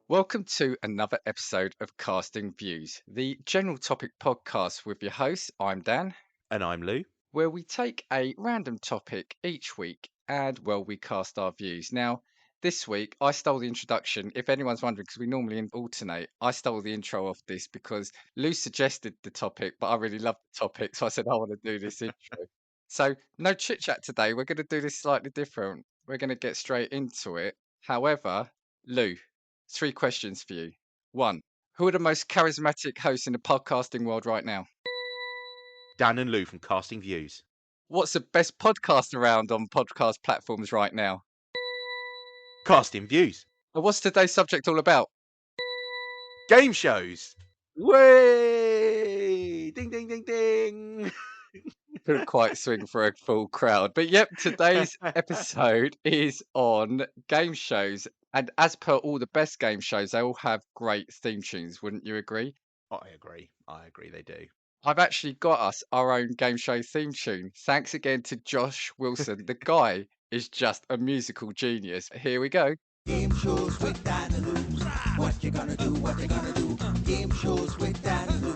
Welcome to another episode of Casting Views, the general topic podcast with your host. I'm Dan, And I'm Lou. where we take a random topic each week and, well, we cast our views. Now, this week I stole the introduction. If anyone's wondering, because we normally alternate, I stole the intro off this because Lou suggested the topic, but I really love the topic, so I said I want to do this intro. So, no chit chat today. We're going to do this slightly different. We're going to get straight into it. However, Lou, three questions for you. One, who are the most charismatic hosts in the podcasting world right now? Dan and Lou from Casting Views. What's the best podcast around on podcast platforms right now? Casting Views. And what's today's subject all about? Game shows. Way! Ding, ding, ding, ding. Couldn't quite swing for a full crowd. But yep, today's episode is on game shows. And as per all the best game shows, they all have great theme tunes, wouldn't you agree? I agree. I agree they do. I've actually got us our own game show theme tune. Thanks again to Josh Wilson. The guy is just a musical genius. Here we go. Game shows with Dan and Lou. What you gonna do? What you gonna do? Game shows with Dan and Lou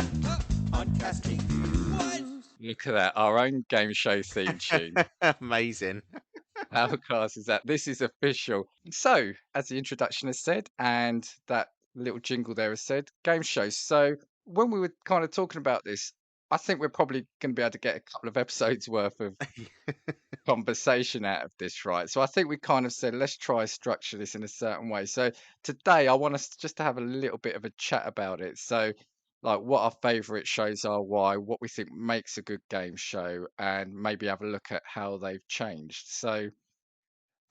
on Casting Views. Look at that, our own game show theme tune. Amazing. How class is that? This is official. So, as the introduction has said, and that little jingle there has said, game shows. So, when we were kind of talking about this, I think we're probably going to be able to get a couple of episodes worth of conversation out of this, right? So, I think we kind of said, let's try structure this in a certain way. So, today I want us just to have a little bit of a chat about it. So, like what our favorite shows are, why, what we think makes a good game show, and maybe have a look at how they've changed. So,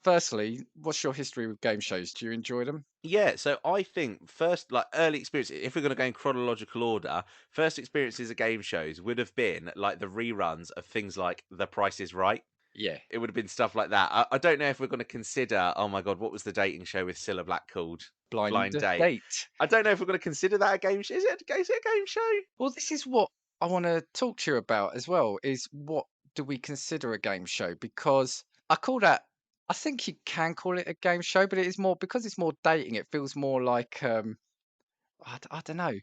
firstly, what's your history with game shows? Do you enjoy them? Yeah, so I think first, like early experiences, if we're going to go in chronological order, first experiences of game shows would have been like the reruns of things like The Price is Right. Yeah. It would have been stuff like that. I don't know if we're going to consider, oh my God, what was the dating show with Cilla Black called? Blind Blind Date. Date. I don't know if we're going to consider that a game show. Is it a game show? Well, this is what I want to talk to you about as well, is what do we consider a game show? Because I call that, I think you can call it a game show, but it is more because it's more dating. It feels more like I don't know.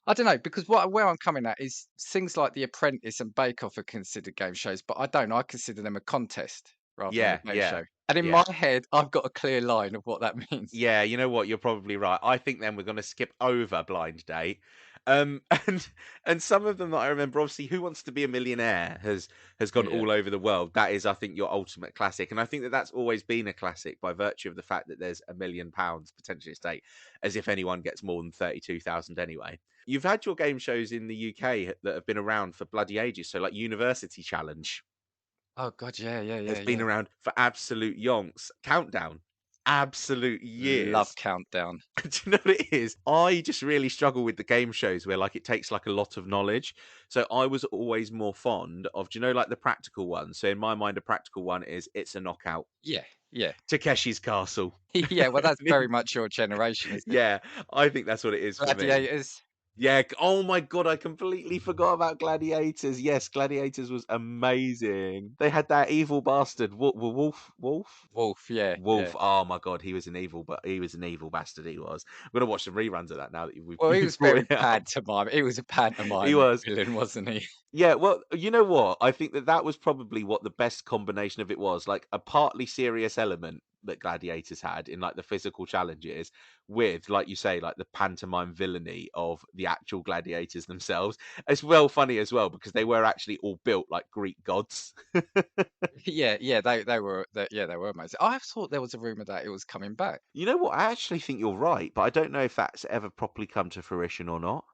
I don't know because where I'm coming at is things like The Apprentice and Bake Off are considered game shows, but I don't. I consider them a contest rather than Yeah, a game yeah, show. And in yeah. my head, I've got a clear line of what that means. Yeah, you know what? You're probably right. I think then we're going to skip over Blind Date. And some of them that I remember, obviously, Who Wants to Be a Millionaire has gone Yeah. all over the world. That is, I think, your ultimate classic, and I think that that's always been a classic by virtue of the fact that there's £1 million potentially at stake, as if anyone gets more than 32,000 anyway. You've had your game shows in the UK that have been around for bloody ages, so like University Challenge Oh God, yeah, yeah, has yeah, been yeah. around for absolute yonks. Countdown, absolute Love years. Countdown. Do you know what it is? I just really struggle with the game shows where like it takes like a lot of knowledge. So I was always more fond of, do you know, like the practical one? So in my mind, a practical one is It's a Knockout, Yeah, yeah. Takeshi's Castle. Yeah, well, that's very much your generation, isn't it? Yeah, I think that's what it is for me. Gladiators. Yeah. Oh my God, I completely forgot about Gladiators. Yes, Gladiators was amazing. They had that evil bastard, Wolf. Wolf, yeah, yeah. Wolf, oh my God, he was an evil, but he was an evil bastard. He was. I'm gonna watch some reruns of that now that Well, he you've was brought very it up. pantomime. He was a He pantomime was. villain, wasn't he? Yeah, well, you know what? I think that that was probably what the best combination of it was, like a partly serious element that Gladiators had in like the physical challenges with, like you say, like the pantomime villainy of the actual gladiators themselves. It's well funny as well because they were actually all built like Greek gods. Yeah, yeah, yeah, they were amazing. I thought there was a rumor that it was coming back. You know what? I actually think you're right, but I don't know if that's ever properly come to fruition or not.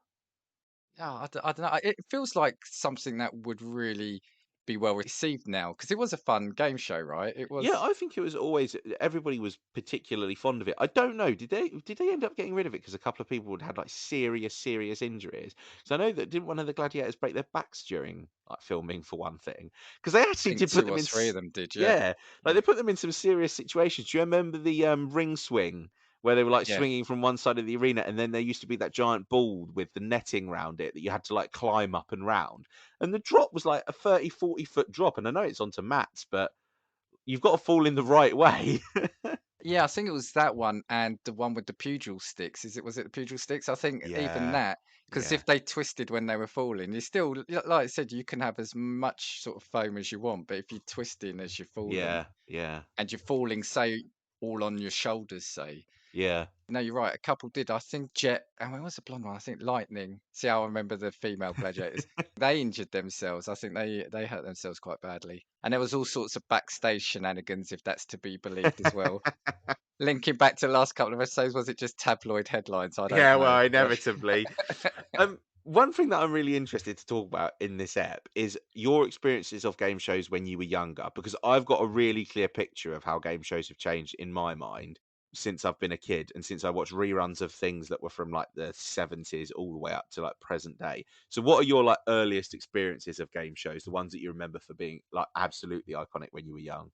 Yeah, I don't know. It feels like something that would really be well received now because it was a fun game show, right? It Yeah, was. I think it was always everybody was particularly fond of it. I don't know, did they end up getting rid of it because a couple of people had like serious injuries? So I know that didn't one of the gladiators break their backs during like filming for one thing? Because they I actually think did put two them or in three of them did. Yeah, yeah, like yeah, they put them in some serious situations. Do you remember the ring swing where they were like yeah. swinging from one side of the arena and then there used to be that giant ball with the netting round it that you had to like climb up and round. And the drop was like a 30, 40 foot drop and I know it's onto mats, but you've got to fall in the right way. Yeah, I think it was that one and the one with the pugil sticks. Was it the pugil sticks? I think even Yeah, that, because yeah, if they twisted when they were falling, you still, like I said, you can have as much sort of foam as you want, but if you're twisting as you're falling yeah, yeah, and you're falling, say, all on your shoulders, say. yeah. No, you're right. A couple did. I think Jet, and when was the blonde one? I think Lightning. See how I remember the female gladiators. They injured themselves. I think they hurt themselves quite badly. And there was all sorts of backstage shenanigans, if that's to be believed as well. Linking back to the last couple of episodes, was it just tabloid headlines? I don't Yeah, know. well, But inevitably. One thing that I'm really interested to talk about in this ep is your experiences of game shows when you were younger, because I've got a really clear picture of how game shows have changed in my mind since I've been a kid and since I watched reruns of things that were from like the 70s all the way up to like present day. So what are your like earliest experiences of game shows, the ones that you remember for being like absolutely iconic when you were young?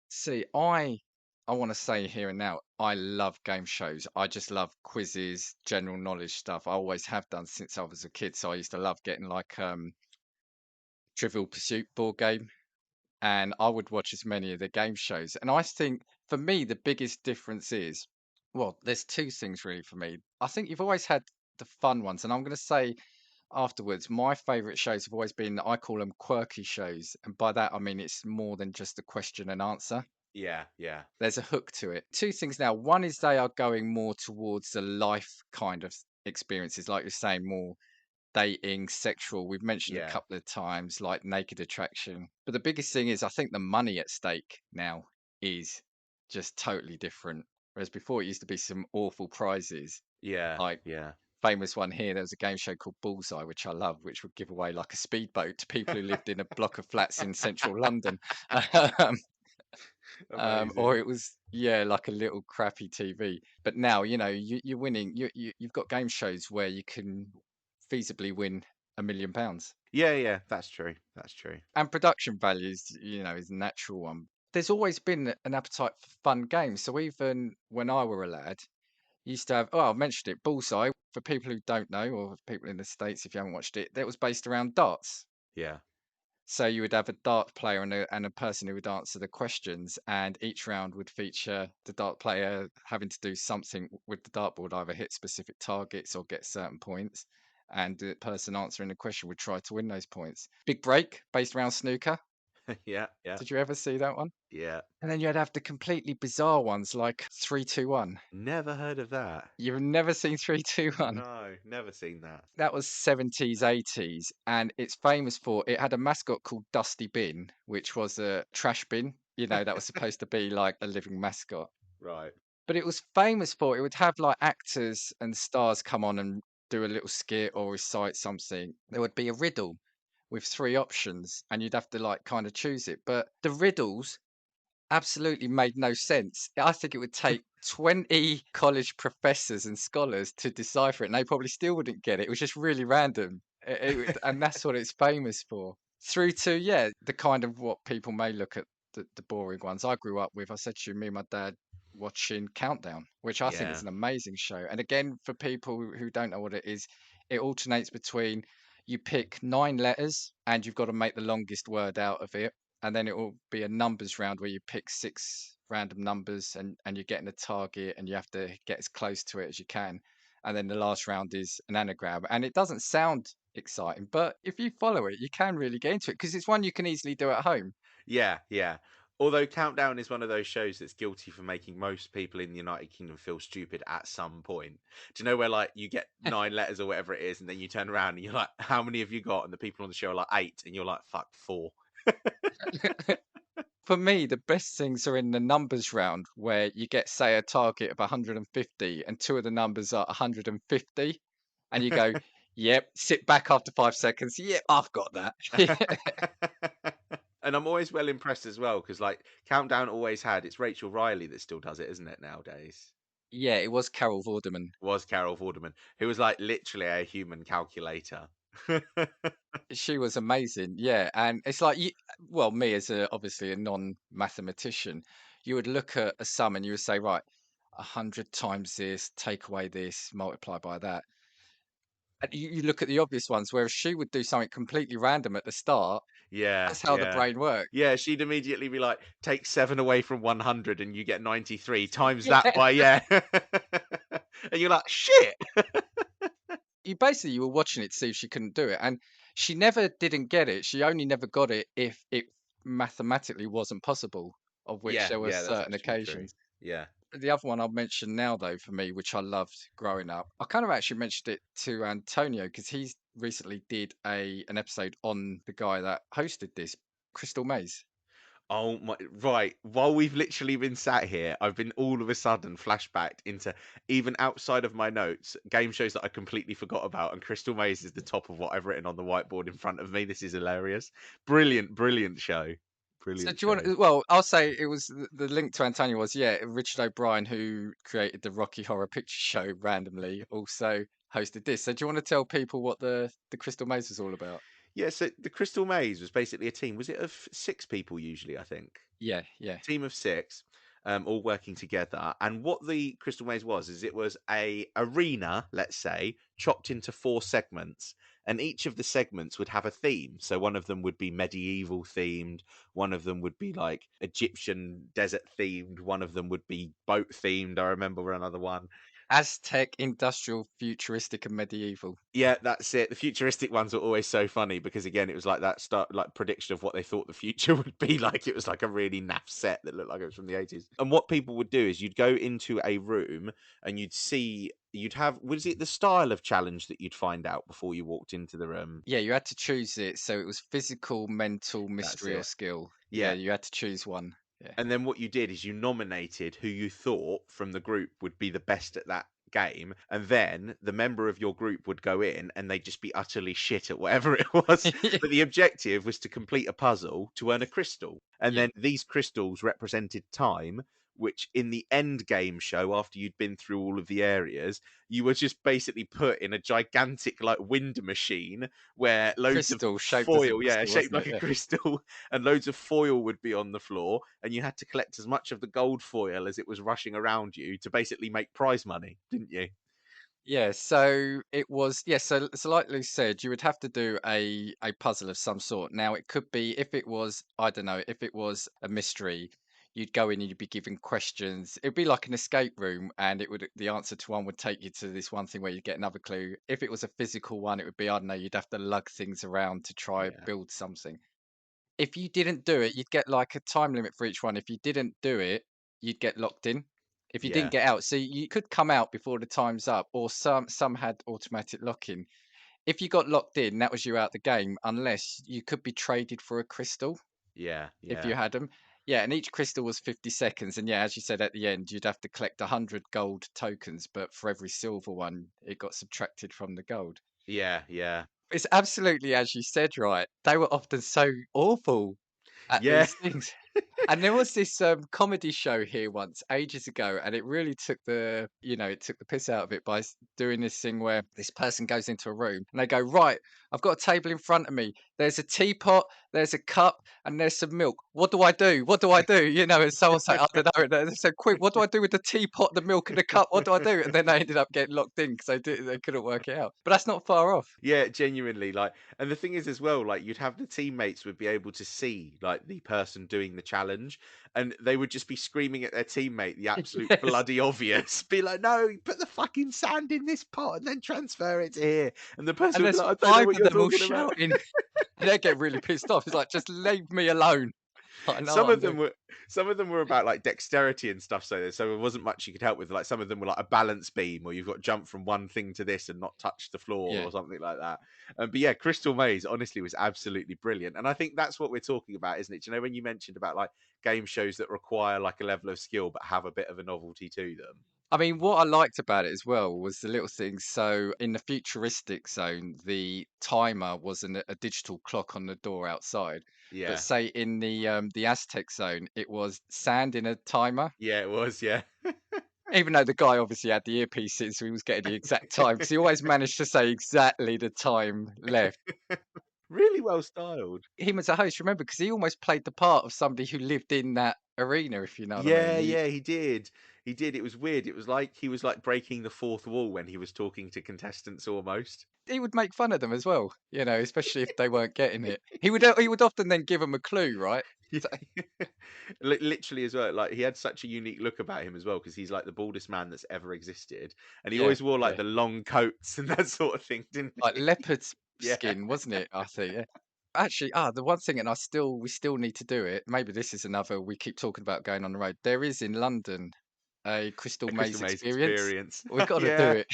see, I want to say here and now, I love game shows. I just love quizzes, general knowledge stuff. I always have done since I was a kid. So I used to love getting like Trivial Pursuit board game, and I would watch as many of the game shows. And I think for me, the biggest difference is, well, there's two things really for me. I think you've always had the fun ones, and I'm going to say afterwards, my favorite shows have always been, I call them quirky shows. And by that, I mean it's more than just a question and answer. Yeah, yeah, There's a hook to it. Two things now. One is they are going more towards the life kind of experiences, like you're saying, more dating, sexual. We've mentioned a yeah, couple of times, like Naked Attraction. But the biggest thing is, I think the money at stake now is just totally different. Whereas before, it used to be some awful prizes. yeah, Like yeah. famous one here, there was a game show called Bullseye, which I love, which would give away like a speedboat to people who lived in a block of flats in central London. Um, or Amazing. it was, yeah, like a little crappy TV. But now, you're winning. You've got game shows where you can feasibly win £1 million. Yeah, yeah, that's true. That's true. And production values, is a natural one. There's always been an appetite for fun games. So even when I were a lad, used to have, oh, I mentioned it, Bullseye. For people who don't know, or people in the States, if you haven't watched it, that was based around darts. Yeah. So you would have a dart player and a person who would answer the questions, and each round would feature the dart player having to do something with the dartboard, either hit specific targets or get certain points. And the person answering the question would try to win those points. Big Break, based around snooker. Yeah, yeah, Did you ever see that one? yeah. And then you'd have the completely bizarre ones like 3-2-1. Never heard of that. You've never seen 3-2-1? No, never seen that. That was 70s, 80s, and it's famous for it had a mascot called Dusty Bin, which was a trash bin. That was supposed to be like a living mascot. Right. But it was famous for it would have like actors and stars come on and do a little skit or recite something. There would be a riddle with three options, and you'd have to like kind of choose it. But the riddles absolutely made no sense. I think it would take 20 college professors and scholars to decipher it, and they probably still wouldn't get it. It was just really random. And that's what it's famous for. Through to, yeah, the kind of what people may look at the boring ones. I grew up with, I said to you, me and my dad watching Countdown, which I think is Yeah. an amazing show. And again, for people who don't know what it is, it alternates between you pick 9 letters and you've got to make the longest word out of it, and then it will be a numbers round where you pick 6 random numbers, and you're getting a target and you have to get as close to it as you can. And then the last round is an anagram. And it doesn't sound exciting, but if you follow it, you can really get into it because it's one you can easily do at home. Yeah, yeah. Although Countdown is one of those shows that's guilty for making most people in the United Kingdom feel stupid at some point. Do you know where like you get 9 letters or whatever it is, and then you turn around and you're like, "How many have you got?" And the people on the show are like 8, and you're like, "Fuck, 4." For me, the best things are in the numbers round where you get, say, a target of 150 and two of the numbers are 150. And you go, yep, sit back after 5 seconds. Yep, I've got that. And I'm always well impressed as well because like Countdown always had it's Rachel Riley that still does it, isn't it nowadays? Yeah, it was Carol Vorderman. Was Carol Vorderman, who was like literally a human calculator. She was amazing. Yeah. And it's like, well, me as obviously a non-mathematician, you would look at a sum and you would say, right, 100 times this, take away this, multiply by that. And you look at the obvious ones, whereas she would do something completely random at the start. Yeah, That's how the yeah. brain works. Yeah, she'd immediately be like, "Take 7 away from 100 and you get 93, times that Yeah. by" yeah. And you're like, "Shit!" You were watching it to see if she couldn't do it, and she never didn't get it. She only never got it if it mathematically wasn't possible, of which Yeah, there were yeah, that's certain actually true. occasions. Yeah. The other one I'll mention now, though, for me, which I loved growing up, I kind of actually mentioned it to Antonio because he's recently did an episode on the guy that hosted this, Crystal Maze. Oh my right. While we've literally been sat here, I've been all of a sudden flashbacked into even outside of my notes, game shows that I completely forgot about, and Crystal Maze is the top of what I've written on the whiteboard in front of me. This is hilarious. Brilliant, brilliant show. So Brilliant do you show. want? Well, I'll say it was the link to Antonio was Richard O'Brien who created the Rocky Horror Picture Show randomly also hosted this. So do you want to tell people what the Crystal Maze was all about? Yeah, so the Crystal Maze was basically a team. Was it of 6 people usually, I think? Yeah, yeah. Team of 6, all working together. And what the Crystal Maze was is it was a arena, let's say, chopped into 4 segments, and each of the segments would have a theme. So one of them would be medieval themed, one of them would be like Egyptian desert themed, one of them would be boat themed. I remember another one. Aztec, industrial, futuristic, and medieval. Yeah, that's it. The futuristic ones were always so funny because again, it was like that start like prediction of what they thought the future would be like. It was like a really naff set that looked like it was from the 80s. And what people would do is you'd go into a room and you'd have was it the style of challenge that you'd find out before you walked into the room? Yeah, you had to choose it. So it was physical, mental, That's mystery, or it. skill. Yeah, Yeah. you had to choose one. Yeah. And then what you did is you nominated who you thought from the group would be the best at that game, and then the member of your group would go in and they'd just be utterly shit at whatever it was. But the objective was to complete a puzzle to earn a crystal. And Yeah. then these crystals represented time, which in the end game show, after you'd been through all of the areas, you were just basically put in a gigantic like wind machine where loads of Crystal, shaped as a foil, yeah, crystal, shaped wasn't like it? a Yeah. crystal, and loads of foil would be on the floor, and you had to collect as much of the gold foil as it was rushing around you to basically make prize money, didn't you? Yeah, so it was so like Lou said, you would have to do a puzzle of some sort. Now it could be if it was, I don't know, if it was a mystery, you'd go in and you'd be given questions. It'd be like an escape room and it would the answer to one would take you to this one thing where you get another clue. If it was a physical one, it would be, I don't know, you'd have to lug things around to try Yeah, build something. If you didn't do it, you'd get like a time limit for each one. If you didn't do it, you'd get locked in. If you didn't yeah, get out, so you could come out before the time's up, or some had automatic lock-in. If you got locked in, that was you out the game, unless you could be traded for a crystal yeah, if yeah, you had them. Yeah, and each crystal was 50 seconds. And yeah, as you said at the end, you'd have to collect 100 gold tokens, but for every silver one, it got subtracted from the gold. yeah, yeah, It's absolutely as you said, right? They were often so awful at yeah, these things. And there was this comedy show here once ages ago, and it really took it took the piss out of it by doing this thing where this person goes into a room and they go, right, I've got a table in front of me. There's a teapot, there's a cup, and there's some milk. What do I do? What do I do? And someone's like, I don't know. And they said, quick, what do I do with the teapot, the milk, and the cup? What do I do? And then they ended up getting locked in because they couldn't work it out. But that's not far off. yeah, genuinely. Like, and the thing is as well, like you'd have the teammates would be able to see like the person doing the challenge, and they would just be screaming at their teammate the absolute Yes. bloody obvious, be like, "No, put the fucking sand in this pot and then transfer it to here," and the person And would be there's like, "I don't know five what of you're them all talking about." shouting. They get really pissed off. It's like, just leave me alone. I know what Some I'm of doing. them were some of them were about like dexterity and stuff, so there wasn't much you could help with. Like some of them were like a balance beam, or you've got to jump from one thing to this and not touch the floor Yeah. or something like that. But yeah, Crystal Maze honestly was absolutely brilliant, and I think that's what we're talking about, isn't it? Do you know, when you mentioned about like game shows that require like a level of skill but have a bit of a novelty to them. I mean, what I liked about it as well was the little things. So in the futuristic zone, the timer was a digital clock on the door outside. But Yeah, say in the Aztec zone, it was sand in a timer. yeah, it was. Yeah, Even though the guy obviously had the earpiece in, so he was getting the exact time because he always managed to say exactly the time left. really well styled. Him as a host, remember, because he almost played the part of somebody who lived in that arena, if you know what I mean. Yeah, yeah, he did. He did. It was weird. It was like he was like breaking the fourth wall when he was talking to contestants almost. He would make fun of them as well, especially if they weren't getting it. He would often then give them a clue, right? Yeah. So Literally as well. Like he had such a unique look about him as well because he's like the baldest man that's ever existed, and he yeah, always wore like yeah. the long coats and that sort of thing, didn't Like he? leopard Yeah. skin, wasn't it? I think, yeah. Actually, the one thing, and we still need to do it. Maybe this is another we keep talking about going on the road. There is in London a Crystal A Crystal Maze Maze experience. experience. We got to do Yeah. it.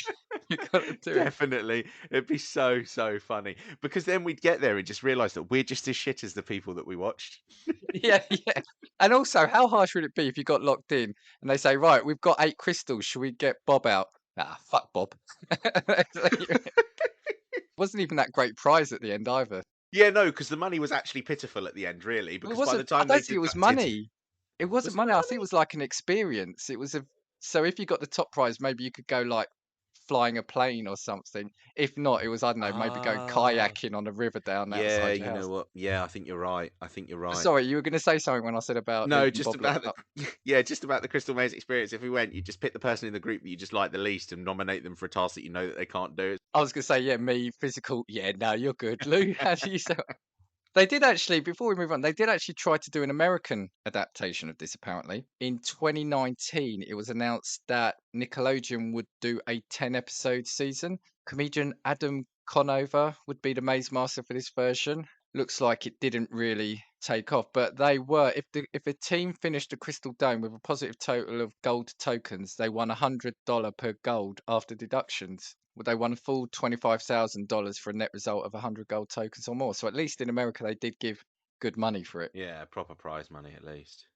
We got to do it. Definitely. It'd be so, so funny. Because then we'd get there and just realise that we're just as shit as the people that we watched. Yeah, yeah. And also, how harsh would it be if you got locked in and they say, "Right, we've got 8 crystals. Should we get Bob out?" Ah, fuck Bob. Wasn't even that great prize at the end either. Yeah, no, because the money was actually pitiful at the end, really, It because by the wasn't I time don't they think it was deducted money. It wasn't was it money. not I think it money? was like an experience. It was a so if you got the top prize, maybe you could go like flying a plane or something. If not, it was, I don't know, maybe going Ah. kayaking on a river down Yeah, outside your you know house. what? Yeah, I think you're right. I think you're right. Sorry, you were gonna say something when I said about No, leaving just Bob locked about up. the yeah, just about the Crystal Maze experience. If we went, you just pick the person in the group that you just like the least and nominate them for a task that you know that they can't do. I was gonna say, yeah, me, physical. Yeah, no, you're good, Lou. How do you say? They did actually, before we move on, they did actually try to do an American adaptation of this apparently. In 2019, it was announced that Nickelodeon would do a 10-episode season. Comedian Adam Conover would be the maze master for this version. Looks like it didn't really take off, but they were if a team finished the Crystal Dome with a positive total of gold tokens, they won $100 per gold after deductions. Well, they won a full $25,000 for a net result of 100 gold tokens or more. So at least in America, they did give good money for it. Yeah, proper prize money at least.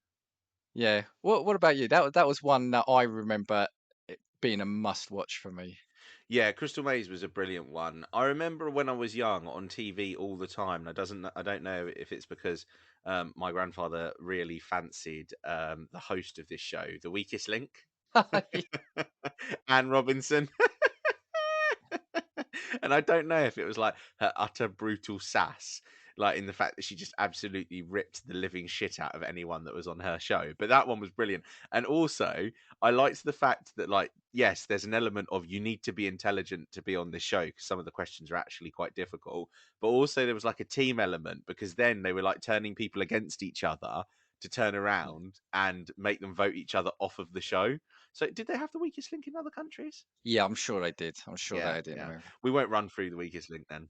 Yeah. What about you? That was one that I remember it being a must watch for me. Yeah, Crystal Maze was a brilliant one. I remember when I was young on TV all the time. And I don't know if it's because my grandfather really fancied the host of this show, The Weakest Link, Anne Robinson. And I don't know if it was like her utter brutal sass, like in the fact that she just absolutely ripped the living shit out of anyone that was on her show. But that one was brilliant. And also, I liked the fact that, like, yes, there's an element of you need to be intelligent to be on this show because some of the questions are actually quite difficult. But also, there was like a team element because then they were like turning people against each other to turn Yeah. around and make them vote each other off of the show. So, did they have the weakest link in other countries? Yeah, I'm sure they did. I'm sure they Yeah, did in yeah. America. We won't run through the weakest link then.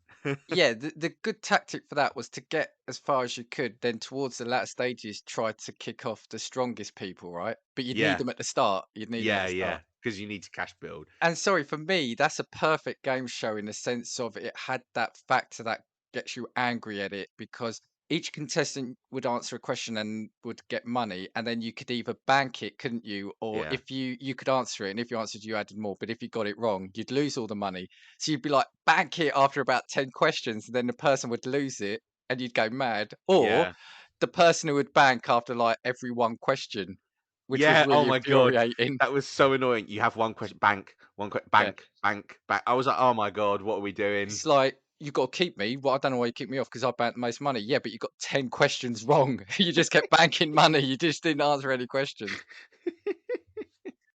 Yeah, the good tactic for that was to get as far as you could, then towards the latter stages, try to kick off the strongest people, right? But you'd need Yeah, them at the start. You'd need them at yeah, the start. yeah. Because you need to cash build. And sorry, for me, that's a perfect game show in the sense of it had that factor that gets you angry at it because each contestant would answer a question and would get money, and then you could either bank it, couldn't you? Or Yeah, if you could answer it, and if you answered, you added more. But if you got it wrong, you'd lose all the money. So you'd be like, bank it after about 10 questions, and then the person would lose it and you'd go mad. Or yeah, the person who would bank after like every one question, which was yeah. Oh really my god, infuriating. that was so annoying. You have one question, bank, one question, Yeah. bank, bank, bank. I was like, oh my god, what are we doing? It's like, "You gotta keep me." "Well, I don't know why you keep me off because I banked the most money." "Yeah, but you got 10 questions wrong. You just kept banking money. You just didn't answer any questions."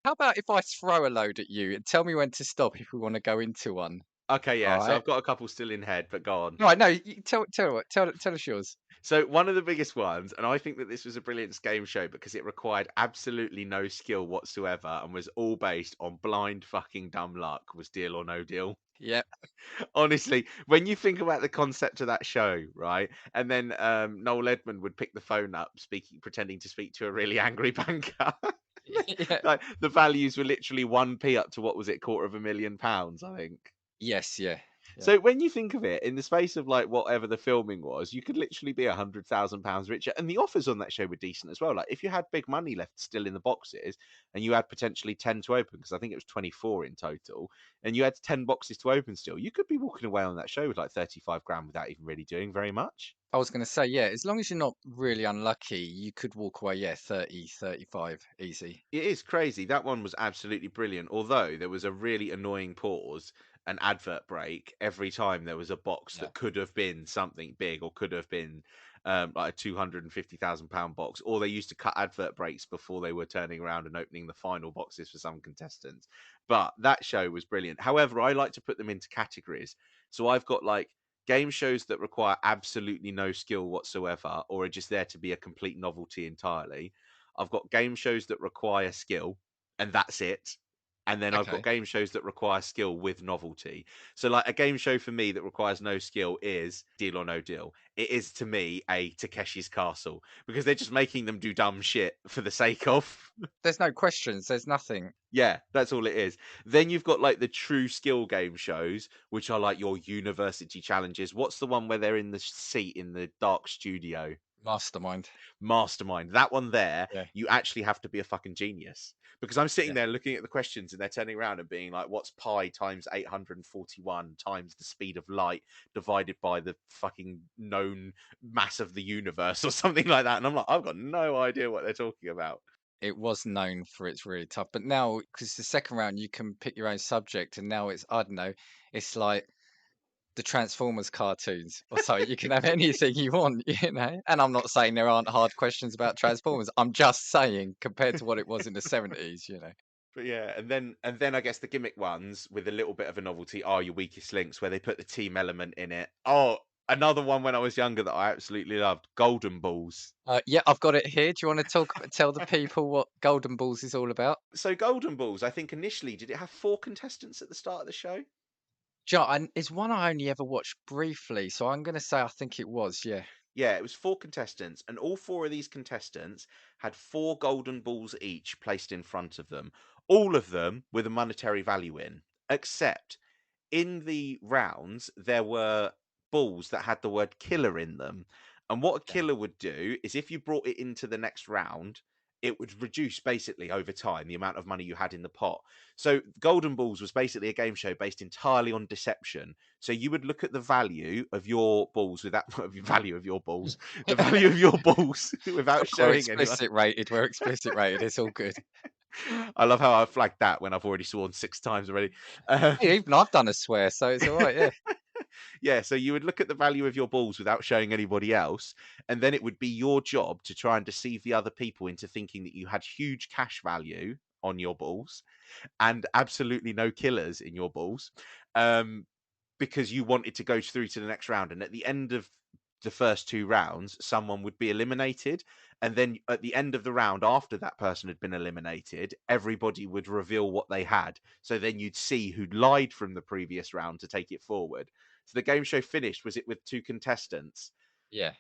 How about if I throw a load at you and tell me when to stop if we wanna go into one? Okay, yeah. So Alright? I've got a couple still in head, but go on. Right, no, you tell us yours. So one of the biggest ones, and I think that this was a brilliant game show because it required absolutely no skill whatsoever and was all based on blind fucking dumb luck. Was Deal or No Deal? Yep. Honestly, when you think about the concept of that show, right? And then Noel Edmond would pick the phone up, speaking, pretending to speak to a really angry banker. Yeah. Like the values were literally 1p up to what was it, £250,000, I think. Yes, yeah, yeah. So when you think of it, in the space of like whatever the filming was, you could literally be £100,000 richer. And the offers on that show were decent as well. Like if you had big money left still in the boxes, and you had potentially 10 to open, because I think it was 24 in total, and you had 10 boxes to open still, you could be walking away on that show with like 35 grand without even really doing very much. I was gonna say, yeah, as long as you're not really unlucky, you could walk away, yeah, 30, 35, easy. It is crazy. That one was absolutely brilliant. Although there was a really annoying pause, an advert break every time there was a box Yeah. that could have been something big or could have been. like a £250,000 box, or they used to cut advert breaks before they were turning around and opening the final boxes for some contestants. But that show was brilliant. However, I like to put them into categories. So I've got like game shows that require absolutely no skill whatsoever, or are just there to be a complete novelty entirely. I've got game shows that require skill, and that's it. And then I've got Okay. game shows that require skill with novelty. So, like a game show for me that requires no skill is Deal or No Deal. It is to me a Takeshi's Castle because they're just making them do dumb shit for the sake of. There's no questions. There's nothing. Yeah, that's all it is. Then you've got like the true skill game shows, which are like your university challenges. What's the one where they're in the seat in the dark studio? Mastermind. Mastermind. That one there, Yeah. you actually have to be a fucking genius. Because I'm sitting Yeah. there looking at the questions and they're turning around and being like, what's pi times 841 times the speed of light divided by the fucking known mass of the universe or something like that? And I'm like, I've got no idea what they're talking about. It was known for its really tough, but now because the second round you can pick your own subject, and now it's I don't know, it's like the Transformers cartoons or so. You can have anything you want, you know. And I'm not saying there aren't hard questions about Transformers. I'm just saying compared to what it was in the 70s, you know. But yeah, and then I guess the gimmick ones with a little bit of a novelty are your weakest links, where they put the team element in it. Oh, another one when I was younger that I absolutely loved, Golden Balls. Yeah, I've got it here. Do you want to tell the people what Golden Balls is all about? So Golden Balls, I think initially, did it have 4 contestants at the start of the show? It's one I only ever watched briefly, so I'm going to say I think it was. Yeah, Yeah, it was 4 contestants, and all 4 of these contestants had 4 golden balls each placed in front of them, all of them with a monetary value in, except in the rounds, there were balls that had the word killer in them. And what a yeah, killer would do is if you brought it into the next round, it would reduce basically over time the amount of money you had in the pot. So Golden Balls was basically a game show based entirely on deception. So you would look at the value of your balls without value of your balls, the value of your balls without We're showing anyone. explicit rated. We're explicit rated. It's all good. I love how I flagged that when I've already sworn 6 times already. Um, Hey, even I've done a swear, so it's all right. Yeah, Yeah, so you would look at the value of your balls without showing anybody else, and then it would be your job to try and deceive the other people into thinking that you had huge cash value on your balls and absolutely no killers in your balls. Um, because you wanted to go through to the next round. And at the end of the first 2 rounds, someone would be eliminated. And then at the end of the round, after that person had been eliminated, everybody would reveal what they had. So then you'd see who'd lied from the previous round to take it forward. So the game show finished, was it with 2 contestants? yeah.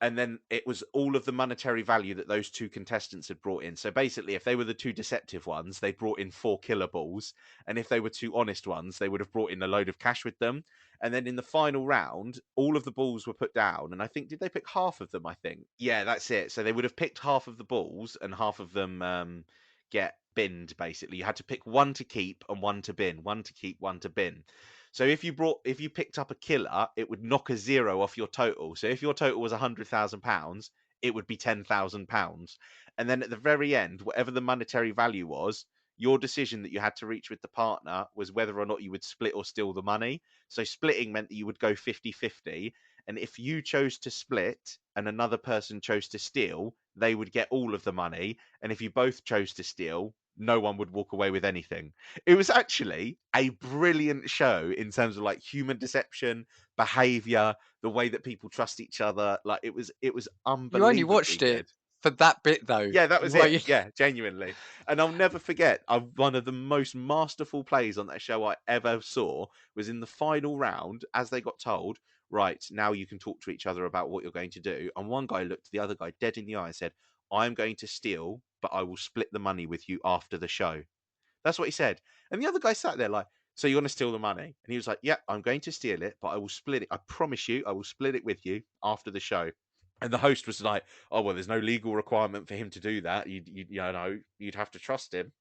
And then it was all of the monetary value that those 2 contestants had brought in. So basically, if they were the 2 deceptive ones, they brought in 4 killer balls, and if they were 2 honest ones, they would have brought in a load of cash with them. And then in the final round, all of the balls were put down, and I think did they pick half of them? I think yeah, that's it. So they would have picked half of the balls, and half of them get binned. Basically, you had to pick one to keep and one to bin, one to keep, one to bin. So if you picked up a killer, it would knock a 0 off your total. So if your total was £100,000, it would be £10,000. And then at the very end, whatever the monetary value was, your decision that you had to reach with the partner was whether or not you would split or steal the money. So splitting meant that you would go 50-50. And if you chose to split and another person chose to steal, they would get all of the money. And if you both chose to steal, no one would walk away with anything. It was actually a brilliant show in terms of like human deception, behavior, the way that people trust each other. Like it was You only unbelievably watched it good. for that bit, though. Yeah, that was Well, it. Yeah, genuinely. And I'll never forget, one of the most masterful plays on that show I ever saw was in the final round as they got told, right, now you can talk to each other about what you're going to do. And one guy looked the other guy dead in the eye and said, I'm going to steal, but I will split the money with you after the show. That's what he said. And the other guy sat there like, so you're going to steal the money? And he was like, yeah, I'm going to steal it, but I will split it. I promise you, I will split it with you after the show. And the host was like, oh, well, there's no legal requirement for him to do that. You'd have to trust him.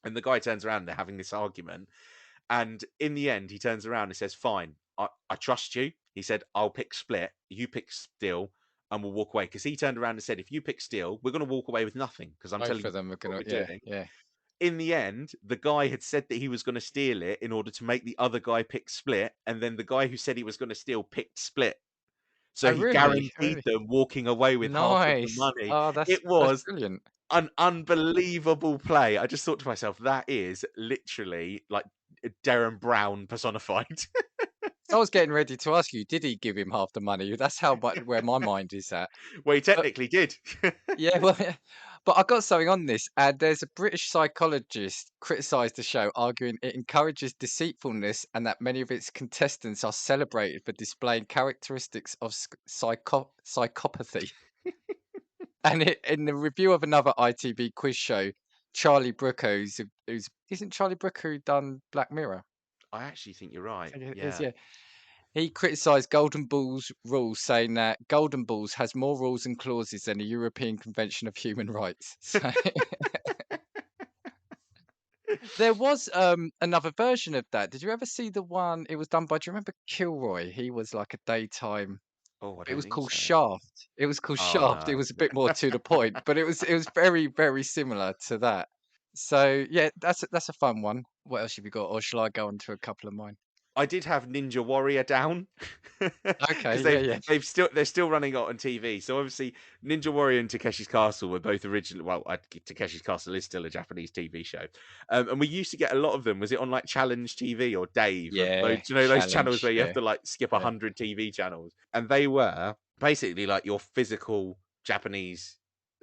And the guy turns around and they're having this argument. And in the end, he turns around and says, fine, I trust you. He said, I'll pick split. You pick steal and we'll walk away. Because he turned around and said, if you pick steal, we're going to walk away with nothing because I'm both telling of you them are what gonna. we're Yeah, doing. yeah. In the end, the guy had said that he was going to steal it in order to make the other guy pick split. And then the guy who said he was going to steal picked split. So Oh, he really? guaranteed Really? them walking away with half of the Nice. money. Oh, It that's was brilliant. an unbelievable play. I just thought to myself, that is literally like Darren Brown personified. So I was getting ready to ask you, did he give him half the money? That's how much where my mind is at. Well, he But technically did. yeah, well, but I got something on this, and there's a British psychologist criticised the show, arguing it encourages deceitfulness and that many of its contestants are celebrated for displaying characteristics of psychopathy. And in the review of another ITV quiz show, Charlie Brooker, who's isn't Charlie Brooker who done Black Mirror? I actually think you're I right. think it is, Yeah. yeah. He criticised Golden Ball's rules, saying that Golden Balls has more rules and clauses than the European Convention of Human Rights. So there was another version of that. Did you ever see the one? It was done by. Do you remember Kilroy? He was like a daytime. Oh, I It don't was think called so. Shaft. It was called Oh Shaft. It no. was a bit more to the point, but it was very very similar to that. So yeah, that's a fun one. What else have you got, or shall I go on to a couple of mine? I did have Ninja Warrior down Okay, because yeah, yeah, they're still running it on TV. So obviously, Ninja Warrior and Takeshi's Castle were both original. Well, Takeshi's Castle is still a Japanese TV show, and we used to get a lot of them. Was it on like Challenge TV or Dave? Those, yeah. those channels Challenge, where you have yeah, to like skip yeah. 100 TV channels, and they were basically like your physical Japanese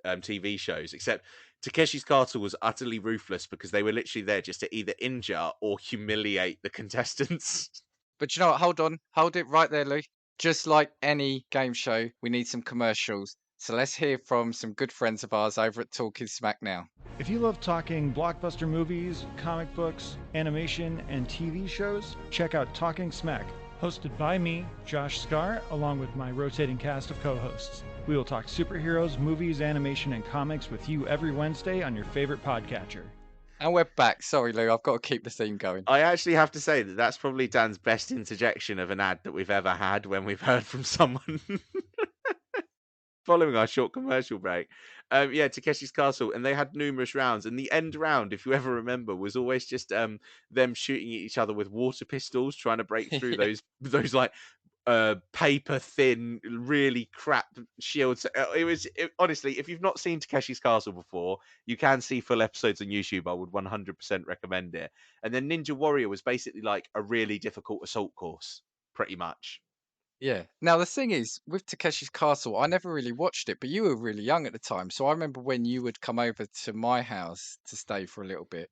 TV shows, except Takeshi's Castle was utterly ruthless because they were literally there just to either injure or humiliate the contestants. But you know what? Hold on. Hold it right there, Lou. Just like any game show, we need some commercials. So let's hear from some good friends of ours over at Talking Smack now. If you love talking blockbuster movies, comic books, animation, and TV shows, check out Talking Smack, hosted by me, Josh Scar, along with my rotating cast of co-hosts. We will talk superheroes, movies, animation, and comics with you every Wednesday on your favorite podcatcher. And we're back. Sorry, Lou. I've got to keep the theme going. I actually have to say that that's probably Dan's best interjection of an ad that we've ever had when we've heard from someone following our short commercial break. Yeah, Takeshi's Castle, and they had numerous rounds, and the end round, if you ever remember, was always just them shooting at each other with water pistols, trying to break through Yeah. those like paper thin, really crap shields. Honestly, if you've not seen Takeshi's Castle before, you can see full episodes on YouTube. I would 100% recommend it. And then Ninja Warrior was basically like a really difficult assault course, pretty much. Yeah. Now the thing is, with Takeshi's Castle, I never really watched it, but you were really young at the time. So I remember when you would come over to my house to stay for a little bit,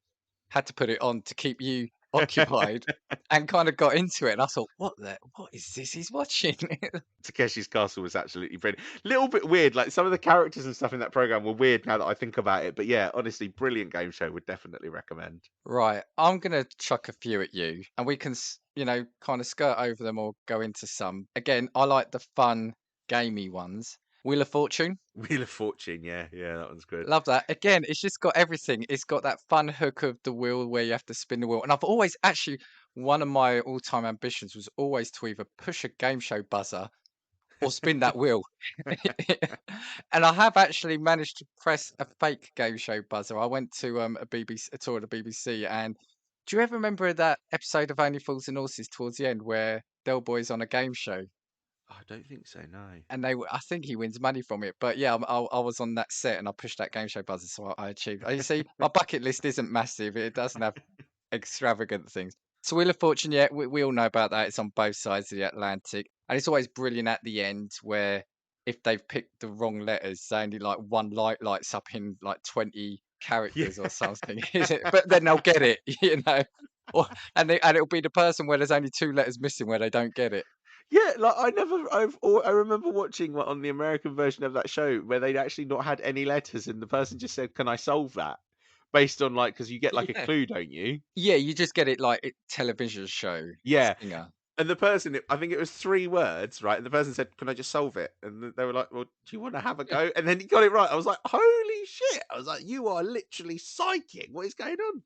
had to put it on to keep you occupied and kind of got into it. And I thought, what is this he's watching? Takeshi's Castle was absolutely brilliant. Little bit weird, like some of the characters and stuff in that program were weird now that I think about it. But yeah, honestly, brilliant game show. Would definitely recommend. Right. I'm going to chuck a few at you and we can, kind of skirt over them or go into some. Again, I like the fun, gamey ones. Wheel of Fortune. Wheel of Fortune, yeah, that one's good. Love that. Again, it's just got everything. It's got that fun hook of the wheel where you have to spin the wheel. And I've always actually, one of my all-time ambitions was always to either push a game show buzzer or spin that wheel. And I have actually managed to press a fake game show buzzer. I went to a tour of the BBC, and do you ever remember that episode of Only Fools and Horses towards the end where Del Boy's on a game show? I don't think so. No. And I think he wins money from it. But yeah, I was on that set and I pushed that game show buzzer, so I achieved. You see, my bucket list isn't massive. It doesn't have extravagant things. So Wheel of Fortune, yeah, we all know about that. It's on both sides of the Atlantic, and it's always brilliant at the end where if they've picked the wrong letters, they only like one light lights up in like 20 Yeah. characters or something. But then they'll get it, you know. Or and it'll be the person where there's only two letters missing where they don't get it. Yeah, like I remember watching on the American version of that show where they'd actually not had any letters and the person just said, "Can I solve that?" Based on like because you get like a Yeah. clue, don't you? Yeah, you just get it like television show Yeah, singer. and the person, I think it was 3 words, right? And the person said, "Can I just solve it?" And they were like, "Well, do you want to have a go?" And then he got it right. I was like, "Holy shit!" I was like, "You are literally psychic. What is going on?"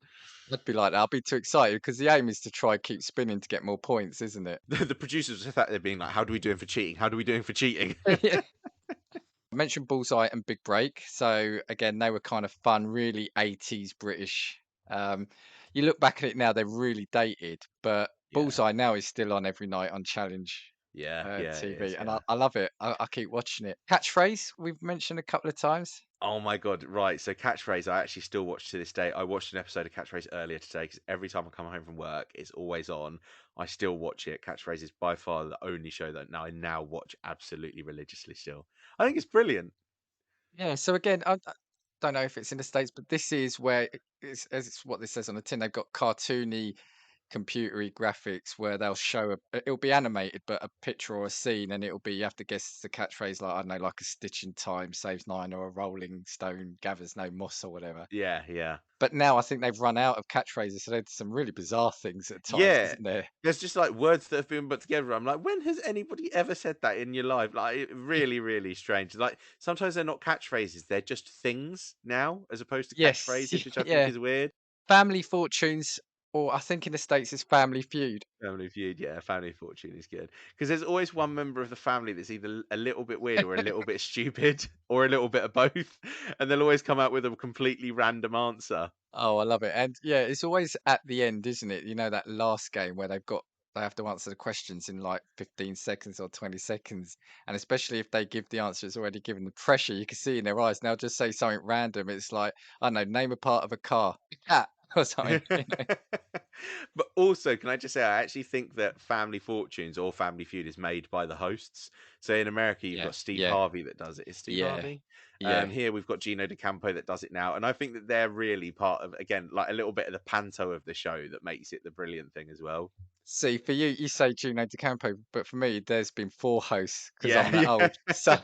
I'd be like that. I'd be too excited because the aim is to try keep spinning to get more points, isn't it? The producers were sat there being like, "How do we do him for cheating? How do we do him for cheating?" Yeah. I mentioned Bullseye and Big Break. So again, they were kind of fun, really 80s British. Um, you look back at it now, they're really dated, but Yeah. Bullseye now is still on every night on Challenge. Yeah, yeah, it TV, is. and Yeah. I love it. I keep watching it. Catchphrase we've mentioned a couple of times. Oh my god, right. So Catchphrase, I actually still watch to this day. I watched an episode of Catchphrase earlier today because every time I come home from work, it's always on. I still watch it. Catchphrase is by far the only show that now I now watch absolutely religiously still. I think it's brilliant. Yeah. So again, I don't know if it's in the States, but this is where it's as it's what this says on the tin. They've got cartoony, computery graphics where they'll show it'll be animated, but a picture or a scene, and it'll be you have to guess the catchphrase like I don't know, like a stitch in time saves nine or a rolling stone gathers no moss or whatever. Yeah, yeah. But now I think they've run out of catchphrases, so there's some really bizarre things at times, Yeah. isn't there? There's just like words that have been put together. I'm like, when has anybody ever said that in your life? Like, really, really strange. Like, sometimes they're not catchphrases, they're just things now, as opposed to Yes, catchphrases, which I think yeah. is weird. Family Fortunes, or I think in the States it's Family Feud. Family Feud, yeah, Family Fortune is good because there's always one member of the family that's either a little bit weird or a little bit stupid or a little bit of both, and they'll always come out with a completely random answer. Oh, I love it. And yeah, it's always at the end, isn't it? You know, that last game where they have to answer the questions in like 15 seconds or 20 seconds. And especially if they give the answer it's already given the pressure, you can see in their eyes. Now just say something random. It's like, I don't know, name a part of a car. A cat or something, you know. But also, can I just say, I actually think that Family Fortunes or Family Feud is made by the hosts. So in America, you've Yeah, got Steve yeah, Harvey that does it. Is Steve yeah, Harvey? yeah. Here we've got Gino D'Acampo that does it now, and I think that they're really part of again, like a little bit of the panto of the show that makes it the brilliant thing as well. See, for you, you say Gino D'Acampo, but for me, there's been four hosts because Yeah, I'm that yeah. old. So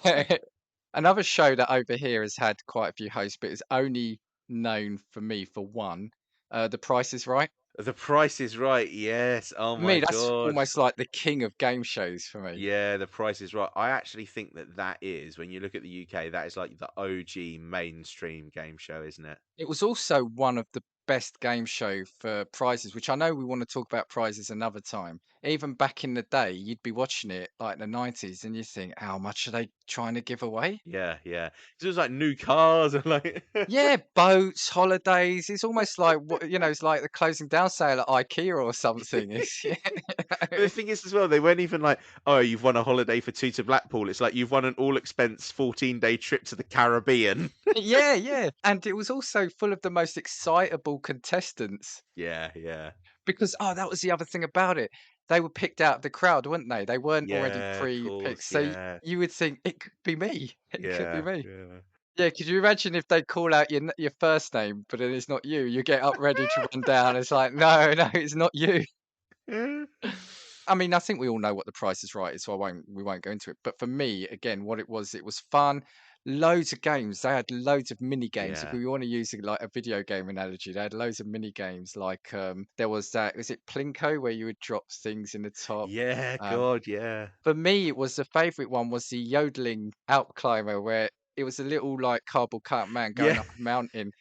another show that over here has had quite a few hosts, but is only known for me for one. The Price is Right. The Price is Right. Yes. Oh For my me, that's god. almost like the king of game shows for me. Yeah, The Price is Right. I actually think that that is when you look at the UK, that is like the OG mainstream game show, isn't it? It was also one of the best game show for prizes, which I know we want to talk about prizes another time. Even back in the day, you'd be watching it like in the 90s and you think, how much are they trying to give away? Yeah, yeah. 'Cause it was like new cars and like Yeah, boats, holidays. It's almost like what it's like the closing down sale at IKEA or something. It's But the thing is as well, they weren't even like, "Oh, you've won a holiday for two to Blackpool." It's like you've won an all expense 14-day trip to the Caribbean. yeah, yeah. And it was also full of the most excitable contestants Yeah, yeah. because that was the other thing about it. They were picked out of the crowd, weren't they? They weren't already Yeah, of pre-picked. course, So yeah. you would think it could be me. It could be Yeah, me. yeah. Yeah, could you imagine if they call out your first name, but then it's not you? You get up ready to run down. It's like, no, no, it's not you. I mean, I think we all know what The Price is Right is, so we won't go into it. But for me, again, what it was fun. Loads of games. They had loads of mini games. If Yeah. we want to use like a video game analogy, they had loads of mini games. Like there was that. Was it Plinko where you would drop things in the top? Yeah, Um, God, yeah. for me, it was the favorite one was the yodeling Alp climber where it was a little like cardboard cut man going Yeah. up a mountain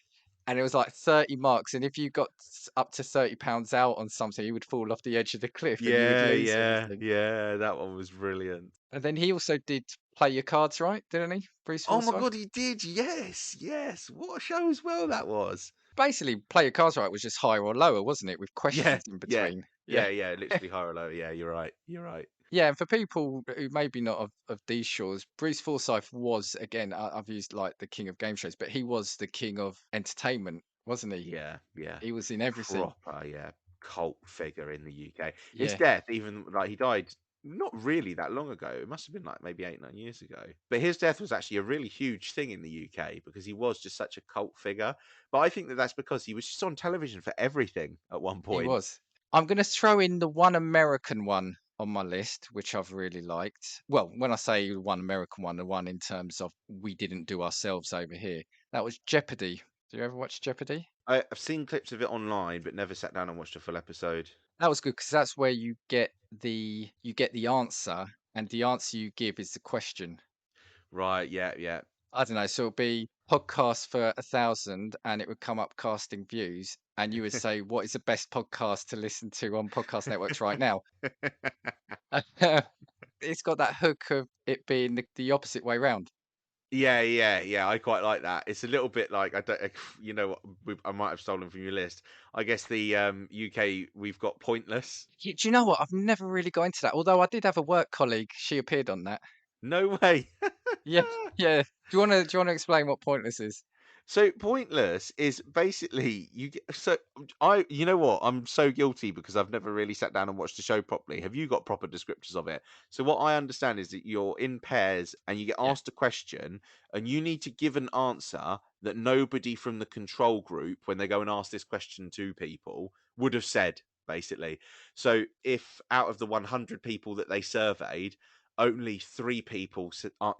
and it was like 30 marks. And if you got up to 30 pounds out on something, you would fall off the edge of the cliff and you would Yeah, lose yeah, everything. yeah, that one was brilliant. And then he also did Play Your Cards Right, didn't he? Bruce Oh my Forsyth? God, he did, yes, yes. What a show as well that was. Basically, Play Your Cards Right was just higher or lower, wasn't it? With Yeah, questions in yeah, between. Yeah. yeah, yeah, literally high or low. Yeah, you're right, you're right. Yeah, and for people who maybe not of these shores, Bruce Forsyth was, again, I've used like the king of game shows, but he was the king of entertainment, wasn't he? Yeah, yeah. He was in everything. Proper, yeah, cult figure in the UK. His Yeah, death, even like he died not really that long ago. It must have been like maybe 8, 9 years ago. But his death was actually a really huge thing in the UK because he was just such a cult figure. But I think that that's because he was just on television for everything at one he point. was. I'm going to throw in the one American one on my list, which I've really liked. Well, when I say one American one, the one in terms of we didn't do ourselves over here, that was Jeopardy. Do you ever watch Jeopardy? I've seen clips of it online, but never sat down and watched a full episode. That was good because that's where you get the answer, and the answer you give is the question. Right, yeah, yeah. I don't know. So it'll be podcast for 1,000, and it would come up casting views, and you would say, "What is the best podcast to listen to on podcast networks right now?" It's got that hook of it being the opposite way round. Yeah. I quite like that. It's a little bit like I don't, you know, what I might have stolen from your list. I guess the UK we've got Pointless. Do you know what? I've never really got into that. Although I did have a work colleague, she appeared on that. No way. Yeah, yeah. Do you wanna explain what Pointless is? So Pointless is basically you get so you know what, I'm so guilty because I've never really sat down and watched the show properly. Have you got proper descriptors of it? So what I understand is that you're in pairs and you get Yeah. asked a question and you need to give an answer that nobody from the control group, when they go and ask this question to people, would have said, basically. So if out of the 100 people that they surveyed, only 3 people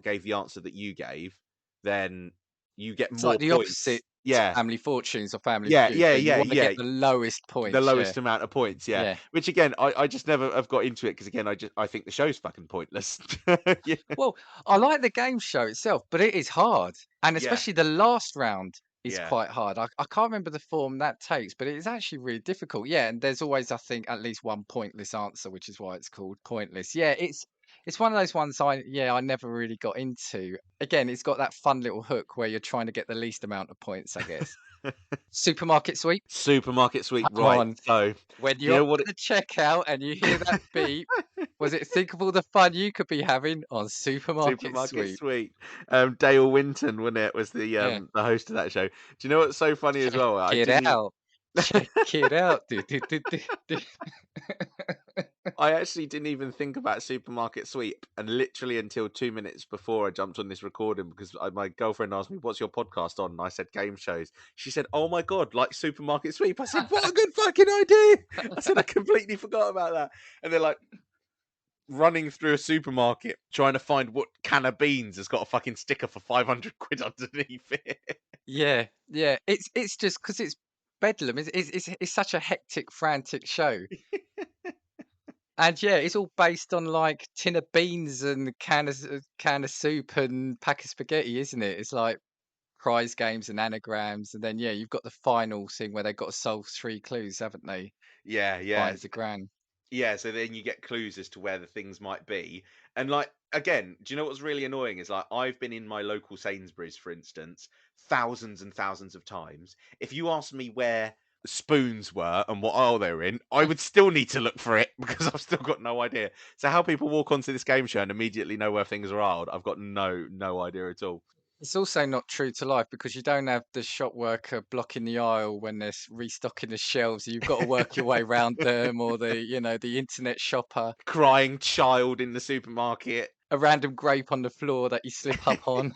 gave the answer that you gave, then you get It's like more the points. opposite to Yeah. Family Fortunes or Family Yeah, Feud, yeah, where you yeah, wanna yeah. get the lowest The points, yeah. lowest amount of points, yeah. Yeah. Which again, I just never have got into it because again, I think the show's fucking pointless. Yeah. Well, I like the game show itself, but it is hard, and Yeah, especially the last round is yeah. quite hard. I can't remember the form that takes, but it is actually really difficult. Yeah, and there's always, I think, at least one pointless answer, which is why it's called pointless. Yeah, it's one of those ones I never really got into. Again, it's got that fun little hook where you're trying to get the least amount of points, I guess. Supermarket sweep, Supermarket sweep, come right. on. So, When you you're know what at the checkout and you hear that beep, was it think of all the fun you could be having on Supermarket Supermarket Sweep? Sweep. Dale Winton, wasn't it, was Yeah. the host of that show. Do you know what's so funny as Check well? I it didn't even out. Check it out. Do, do, do, do, do. I actually didn't even think about Supermarket Sweep, and literally until 2 minutes before I jumped on this recording, because my girlfriend asked me, "What's your podcast on?" And I said, "Game shows." She said, "Oh my god, like Supermarket Sweep." I said, "What a good fucking idea!" I said, "I completely forgot about that." And they're like running through a supermarket trying to find what can of beans has got a fucking sticker for 500 quid underneath it. Yeah, yeah. It's just because it's bedlam. It's such a hectic, frantic show. And yeah, it's all based on like tin of beans and can of soup and pack of spaghetti, isn't it? It's like prize games and anagrams, and then yeah, you've got the final thing where they've got to solve 3 clues, haven't they? Yeah, yeah. Finds the grand. Yeah, so then you get clues as to where the things might be. And like again, do you know what's really annoying is like I've been in my local Sainsbury's, for instance, thousands and thousands of times. If you asked me where spoons were and what aisle they were in, I would still need to look for it because I've still got no idea. So how people walk onto this game show and immediately know where things are aisled, I've got no idea at all. It's also not true to life because you don't have the shop worker blocking the aisle when they're restocking the shelves. You've got to work your way around them, or the internet shopper, Crying child in the supermarket. a random grape on the floor that you slip up on.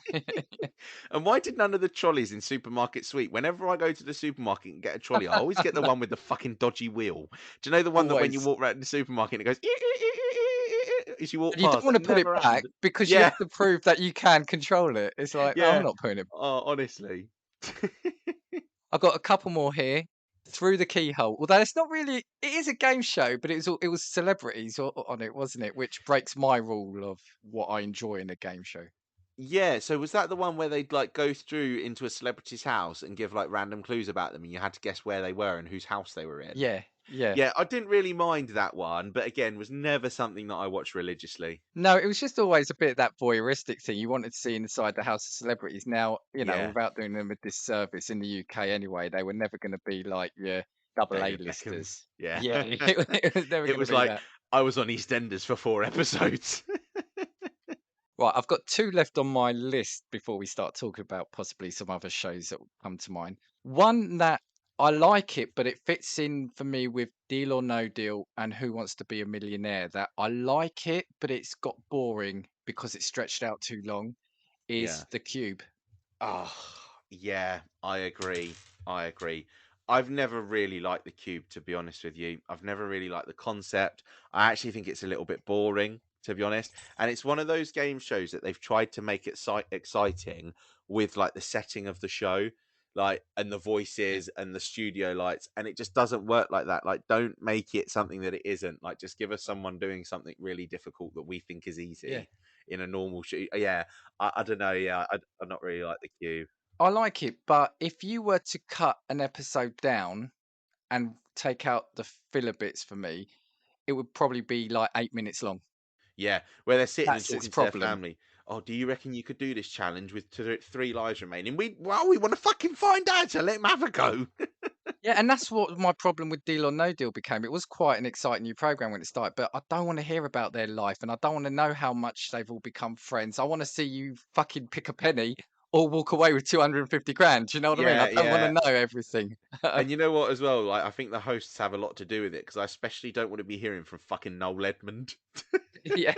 And why did none of the trolleys in Supermarket Sweep? Whenever I go to the supermarket and get a trolley, I always get the one with the fucking dodgy wheel. Do you know the one that when you Always. walk around the supermarket and it goes as you walk And you don't past? want to That put it never back happened. because you Yeah, have to prove that you can control it. It's like, no, I'm yeah. not putting it. Oh, honestly. I've got a couple more here. Through the keyhole. Although it's not really, it is a game show, but it was celebrities on it, wasn't it? Which breaks my rule of what I enjoy in a game show. Yeah, so was that the one where they'd like go through into a celebrity's house and give like random clues about them and you had to guess where they were and whose house they were in? Yeah, yeah. Yeah, I didn't really mind that one, but again, was never something that I watched religiously. No, it was just always a bit that voyeuristic thing. You wanted to see inside the house of celebrities. Now, Yeah. without doing them a disservice in the UK anyway, they were never going to be like your double David Beckham's. A-listers. Yeah. Yeah, it was never It going to was be like that. I was on EastEnders for 4 episodes. Right, I've got two left on my list before we start talking about possibly some other shows that will come to mind. One that I like it, but it fits in for me with Deal or No Deal and Who Wants to Be a Millionaire. That I like it, but it's got boring because it's stretched out too long. Yeah. Is The Cube. Oh, yeah, I agree. I agree. I've never really liked the cube, to be honest with you. I've never really liked the concept. I actually think it's a little bit boring, to be honest. And it's one of those game shows that they've tried to make it exciting with like the setting of the show, like and the Yeah, voices and the studio lights, and it just doesn't work like that. Like, don't make it something that it isn't. Like, just give us someone doing something really difficult that we think is yeah. easy in a normal show. Yeah, I don't know. Yeah, I'm not really like the queue. I like it, but if you were to cut an episode down and take out the filler bits for me, it would probably be like 8 minutes long. Yeah, where they're sitting and That's its talking to their problem. family. "Oh, do you reckon you could do this challenge with 3 lives remaining?" We want to fucking find out, so let him have a go. Yeah, and that's what my problem with Deal or No Deal became. It was quite an exciting new program when it started, but I don't want to hear about their life and I don't want to know how much they've all become friends. I want to see you fucking pick a penny or walk away with 250 grand. Do you know what I mean? I Yeah, don't want to yeah. know everything. And you know what as well? Like, I think the hosts have a lot to do with it because I especially don't want to be hearing from fucking Noel Edmond. Yeah.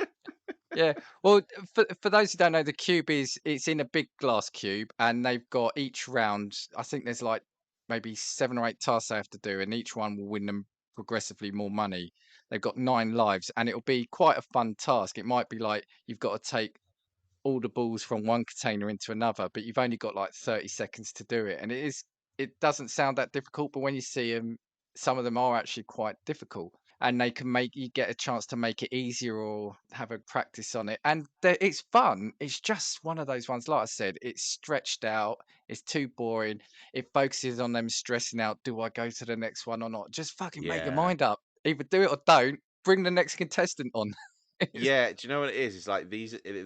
Yeah. Well, for those who don't know, the cube it's in a big glass cube, and they've got each round. I think there's like maybe 7 or 8 tasks they have to do, and each one will win them progressively more money. They've got 9 lives, and it'll be quite a fun task. It might be like you've got to take all the balls from one container into another, but you've only got like 30 seconds to do it. And it doesn't sound that difficult, but when you see them, some of them are actually quite difficult. And they can make you get a chance to make it easier or have a practice on it. And it's fun. It's just one of those ones, like I said, it's stretched out. It's too boring. It focuses on them stressing out, do I go to the next one or not? Just fucking make your Yeah. mind up. Either do it or don't. Bring the next contestant on. It's- Yeah, do you know what it is? It's like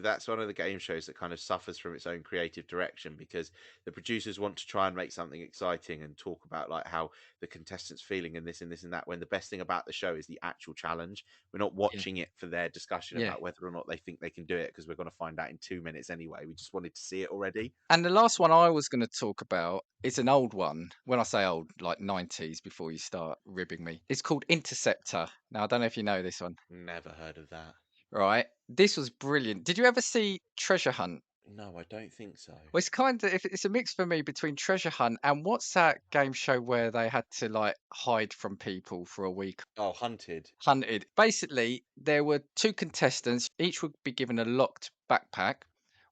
that's one of the game shows that kind of suffers from its own creative direction because the producers want to try and make something exciting and talk about like how the contestants feeling and this and this and that when the best thing about the show is the actual challenge. We're not yeah. watching it for their discussion Yeah. about whether or not they think they can do it because we're going to find out in 2 minutes anyway. We just wanted to see it already. And the last one I was going to talk about is an old one. When I say old, like 90s before you start ribbing me. It's called Interceptor. Now, I don't know if you know this one, Never heard of that. right? This was brilliant. Did you ever see Treasure Hunt? No, I don't think so. Well, it's kind of it's a mix for me between Treasure Hunt and what's that game show where they had to like hide from people for a week? Oh, Hunted. Hunted. Basically, there were 2 contestants. Each would be given a locked backpack.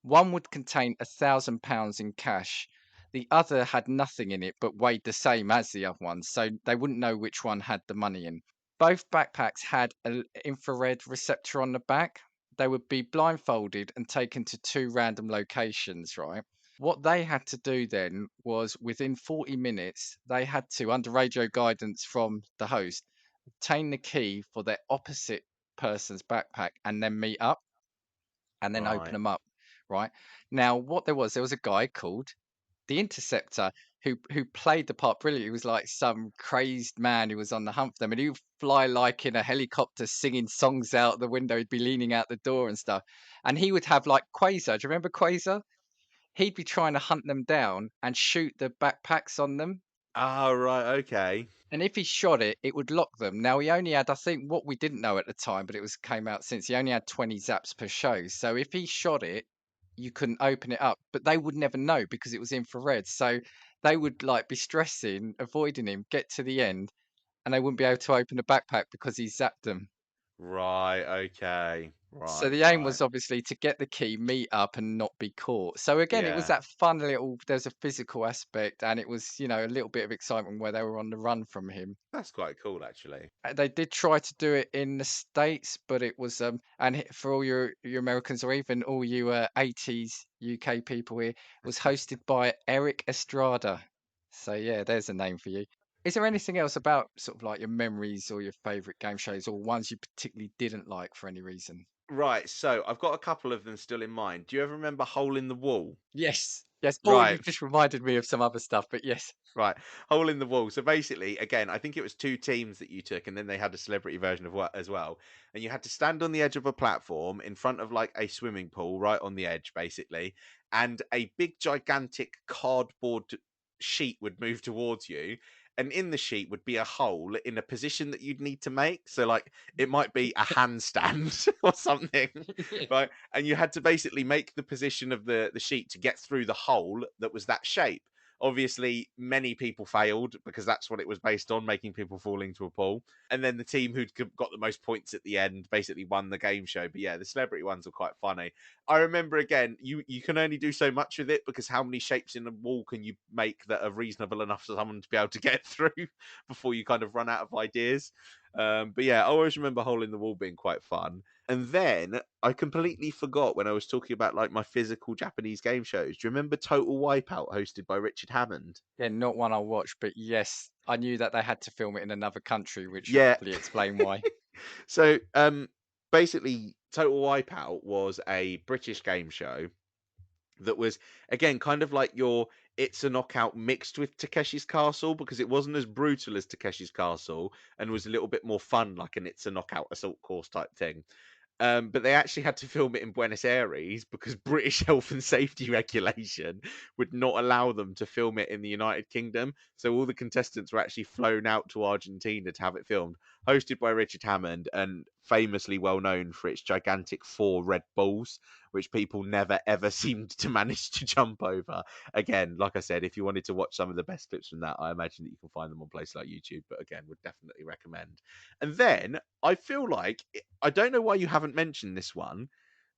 One would contain £1,000 in cash. The other had nothing in it, but weighed the same as the other one, so they wouldn't know which one had the money in. Both backpacks had an infrared receptor on the back. They would be blindfolded and taken to 2 random locations, right? What they had to do then was within 40 minutes, they had to, under radio guidance from the host, obtain the key for their opposite person's backpack and then meet up and then open Right. them up. Right now, what there was a guy called the Interceptor who played the part brilliantly. He was like some crazed man who was on the hunt for them, and he would fly like in a helicopter, singing songs out the window. He'd be leaning out the door and stuff, and he would have like Quasar. Do you remember Quasar? He'd be trying to hunt them down and shoot the backpacks on them. Ah, right. Okay. And if he shot it, it would lock them. Now he only had, I think, what we didn't know at the time, but it was came out since he only had 20 zaps per show. So if he shot it, you couldn't open it up, but they would never know because it was infrared. So they would like be stressing, avoiding him, get to the end, and they wouldn't be able to open the backpack because he zapped them. Right. Okay. So Right. the aim Right. was obviously to get the key, meet up, and not be caught. So again, it was Yeah. that fun little. There's a physical aspect, and it was a little bit of excitement where they were on the run from him. That's quite cool, actually. They did try to do it in the States, but it was for all your Americans or even all you 80s UK people here, it was hosted by Eric Estrada. So yeah, there's a name for you. Is there anything else about sort of like your memories or your favorite game shows or ones you particularly didn't like for any reason? Right. So I've got a couple of them still in mind. Do you ever remember Hole in the Wall? Yes. Yes. Oh, Right. you've just reminded me of some other stuff, but yes. Right. Hole in the Wall. So basically, again, I think it was 2 teams that you took, and then they had a celebrity version of what as well. And you had to stand on the edge of a platform in front of like a swimming pool, right on the edge, basically. And a big, gigantic cardboard sheet would move towards you. And in the sheet would be a hole in a position that you'd need to make. So, like, it might be a handstand or something, right? And you had to basically make the position of the sheet to get through the hole that was that shape. Obviously, many people failed because that's what it was based on, making people fall into a pool. And then the team who'd got the most points at the end basically won the game show. But yeah, the celebrity ones were quite funny. I remember again, you can only do so much with it because how many shapes in the wall can you make that are reasonable enough for someone to be able to get through before you kind of run out of ideas? But yeah, I always remember Hole in the Wall being quite fun. And then I completely forgot when I was talking about like my physical Japanese game shows. Do you remember Total Wipeout hosted by Richard Hammond? Yeah, not one I watched, but yes, I knew that they had to film it in another country, which should Yeah. probably explain why. So basically Total Wipeout was a British game show that was, again, kind of like your It's a Knockout mixed with Takeshi's Castle, because it wasn't as brutal as Takeshi's Castle and was a little bit more fun, like an It's a Knockout assault course type thing. But they actually had to film it in Buenos Aires because British health and safety regulation would not allow them to film it in the United Kingdom. So all the contestants were actually flown out to Argentina to have it filmed. Hosted by Richard Hammond and famously well known for its gigantic 4 red balls, which people never ever seemed to manage to jump over. Again, like I said, if you wanted to watch some of the best clips from that, I imagine that you can find them on places like YouTube. But again, would definitely recommend. And then I feel like I don't know why you haven't mentioned this one.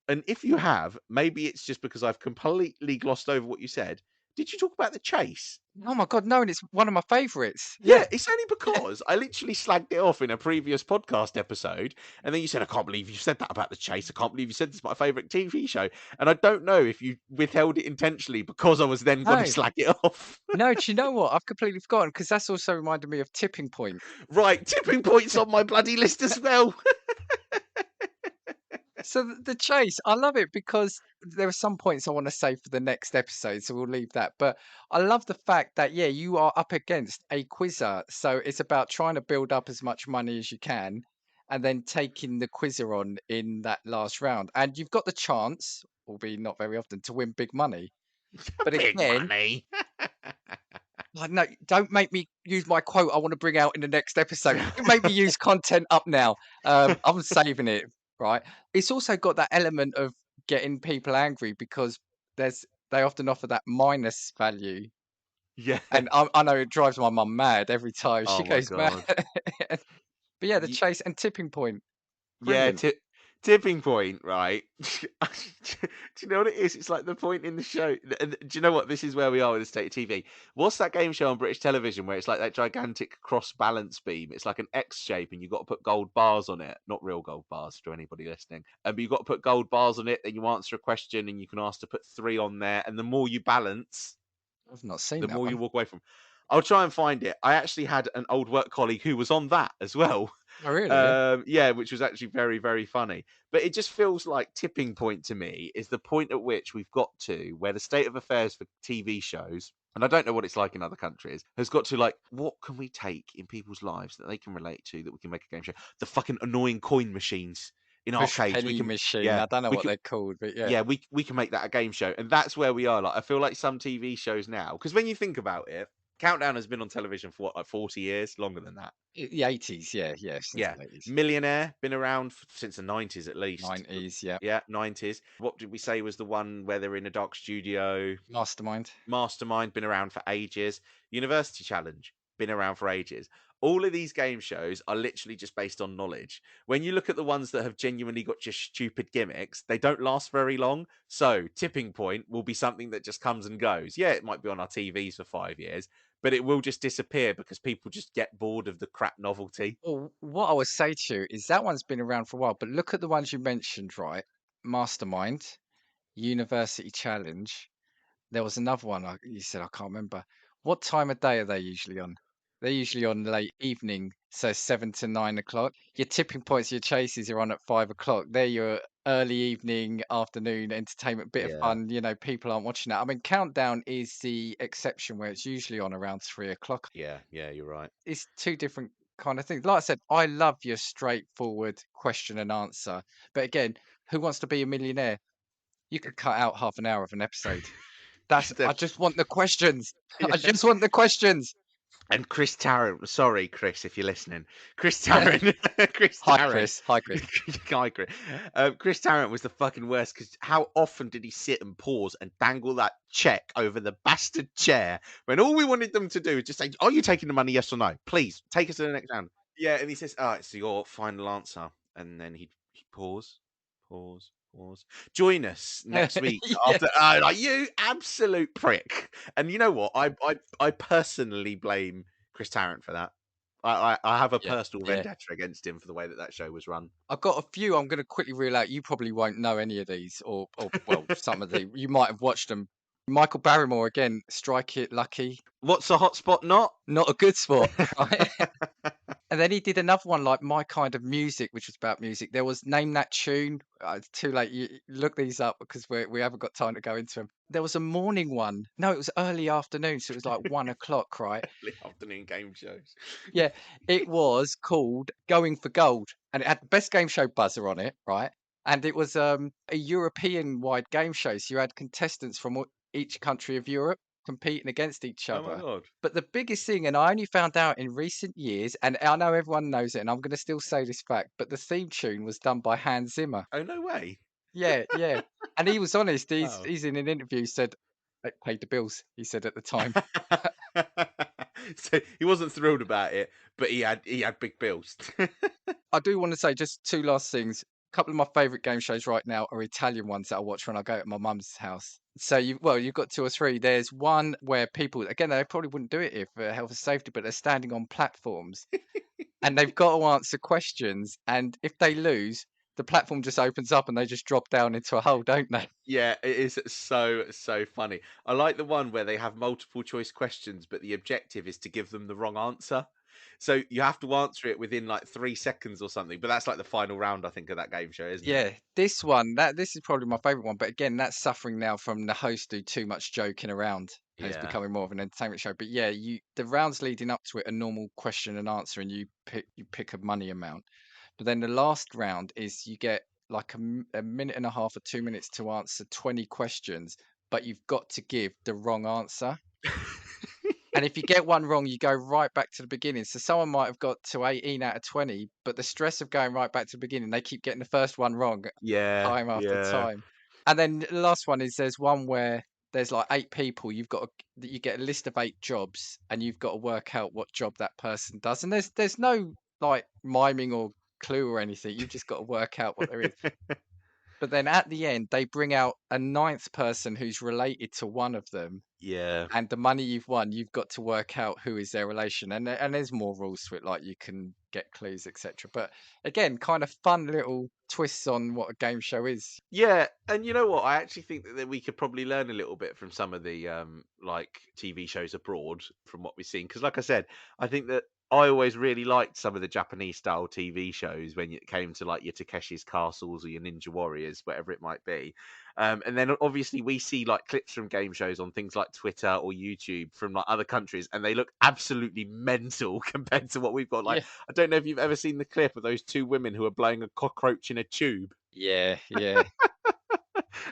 And if you have, maybe it's just because I've completely glossed over what you said. Did you talk about the chase? Oh my god, no, and it's one of my favourites. Yeah, Yeah, it's only yeah. because I literally slagged it off in a previous podcast episode, and then you said, "I can't believe you said that about the chase. I can't believe you said this is my favourite TV show." And I don't know if you withheld it intentionally because I was then going to No, slag it off. no, do you know what? I've completely forgotten because that's also reminded me of Tipping Point. Right, tipping points on my bloody list as well. So the chase, I love it because there are some points I want to save for the next episode, so we'll leave that. But I love the fact that yeah, you are up against a quizzer, so it's about trying to build up as much money as you can, and then taking the quizzer on in that last round. And you've got the chance, albeit not very often, to win big money. But Big again, money. like, no, don't make me use my quote I want to bring out in the next episode. Don't make me use content up now. I'm saving it, right? It's also got that element of getting people angry because they often offer that minus value. Yeah. And I know it drives my mum mad every time. She Oh my goes mad. god. But yeah, the Ye chase and tipping point. Yeah, Brilliant. tipping point, right? Do you know what it is? It's like the point in the show. Do you know what? This is where we are with the state of TV. What's that game show on British television where it's like that gigantic cross balance beam? It's like an X shape, and you've got to put gold bars on it. Not real gold bars to anybody listening. But you've got to put gold bars on it. Then you answer a question, and you can ask to put 3 on there. And the more you balance, I've not seen the that more you one. walk away from. I'll try and find it. I actually had an old work colleague who was on that as well. Oh, really? Yeah. Yeah, which was actually very, very funny. But it just feels like tipping point to me is the point at which we've got to where the state of affairs for TV shows, and I don't know what it's like in other countries, has got to like, what can we take in people's lives that they can relate to that we can make a game show? The fucking annoying coin machines in Push arcades. We penny can, machine. yeah, I don't know we what can. they're called, but yeah. Yeah, we can make that a game show, and that's where we are. Like, I feel like some TV shows now, because when you think about it, Countdown has been on television for what, like 40 years, longer than that. The 80s, yeah, yeah, since Yeah, the 80s. Millionaire been around since the 90s at least. 90s, yeah. Yeah, 90s. What did we say was the one where they're in a dark studio? Mastermind. Mastermind been around for ages. University Challenge been around for ages. All of these game shows are literally just based on knowledge. When you look at the ones that have genuinely got just stupid gimmicks, they don't last very long. So, Tipping Point will be something that just comes and goes. Yeah, it might be on our TVs for 5 years, but it will just disappear because people just get bored of the crap novelty. Well, what I would say to you is that one's been around for a while, but look at the ones you mentioned, right? Mastermind, University Challenge. There was another one you said I can't remember. What time of day are they usually on? They're usually on late evening, so 7 to 9 o'clock. Your tipping points, your chases are on at 5 o'clock. They're your early evening, afternoon entertainment, bit of Yeah, fun. People aren't watching that. I mean, Countdown is the exception where it's usually on around 3 o'clock. yeah, you're right. It's two different kind of things. Like I said, I love your straightforward question and answer. But again, who wants to be a millionaire? You could cut out half an hour of an episode. I Def- just want the questions. I yeah. just want the questions. And Chris Tarrant, sorry, Chris, if you're listening. Chris Tarrant, Chris Hi, Tarrant. Chris. Hi, Chris. Hi, Chris. Chris Tarrant was the fucking worst because how often did he sit and pause and dangle that check over the bastard chair when all we wanted them to do is just say, "Are you taking the money? Yes or no? Please take us to the next round." Yeah, and he says, "Oh, it's your final answer," and then he pause, pause, pause. Join us next week Yeah, after. Like you absolute prick. And you know what? I personally blame Chris Tarrant for that. I have a yeah, personal yeah. vendetta against him for the way that show was run. I've got a few I'm going to quickly reel out. You probably won't know any of these, or well, some of the you might have watched them. Michael Barrymore again, Strike It Lucky, What's a hotspot not? not a good sport, right? And then he did another one like My Kind of Music, which was about music. There was Name That Tune. It's too late. You look these up because we haven't got time to go into them. There was a morning one. No, it was early afternoon, so it was like 1 o'clock, right? Early afternoon game shows. Yeah, it was called Going for Gold, and it had the best game show buzzer on it, right? And it was a European-wide game show, so you had contestants from each country of Europe competing against each Oh my other. god. But the biggest thing, and I only found out in recent years, and I know everyone knows it, and I'm going to still say this fact, but the theme tune was done by Hans Zimmer. Oh no way. Yeah, yeah, and he was honest. He's Wow. he's in an interview said it paid the bills. He said at the time. So he wasn't thrilled about it, but he had big bills. I do want to say just two last things. A couple of my favorite game shows right now are Italian ones that I watch when I go to my mum's house. So you've got two or three. There's one where people again they probably wouldn't do it if health and safety, but they're standing on platforms and they've got to answer questions. And if they lose, the platform just opens up and they just drop down into a hole, don't they? Yeah, it is so funny. I like the one where they have multiple choice questions, but the objective is to give them the wrong answer. So you have to answer it within like 3 seconds or something. But that's like the final round, I think, of that game show, isn't it? Yeah, this is probably my favorite one, but again, that's suffering now from the host do too much joking around, and it's Yeah. becoming more of an entertainment show. But yeah, the rounds leading up to it are normal question and answer, and you pick a money amount. But then the last round is you get like a minute and a half or 2 minutes to answer 20 questions, but you've got to give the wrong answer. And if you get one wrong, you go right back to the beginning. So someone might have got to 18 out of 20, but the stress of going right back to the beginning, they keep getting the first one wrong Yeah, time after yeah. time. And then the last one is there's one where there's like 8 people. You get a list of 8 jobs, and you've got to work out what job that person does. And there's no like miming or clue or anything. You've just got to work out what there is. But then at the end, they bring out a ninth person who's related to one of them, Yeah. and the money you've won, you've got to work out who is their relation, and there's more rules to it, like you can get clues, etc. But again, kind of fun little twists on what a game show is. Yeah, and you know what? I actually think that we could probably learn a little bit from some of the like TV shows abroad from what we've seen. Because, like I said, I think that I always really liked some of the Japanese style TV shows when it came to like your Takeshi's Castles or your Ninja Warriors, whatever it might be. And then obviously we see like clips from game shows on things like Twitter or YouTube from like other countries, and they look absolutely mental compared to what we've got. Like, Yeah, I don't know if you've ever seen the clip of those two women who are blowing a cockroach in a tube. yeah, yeah.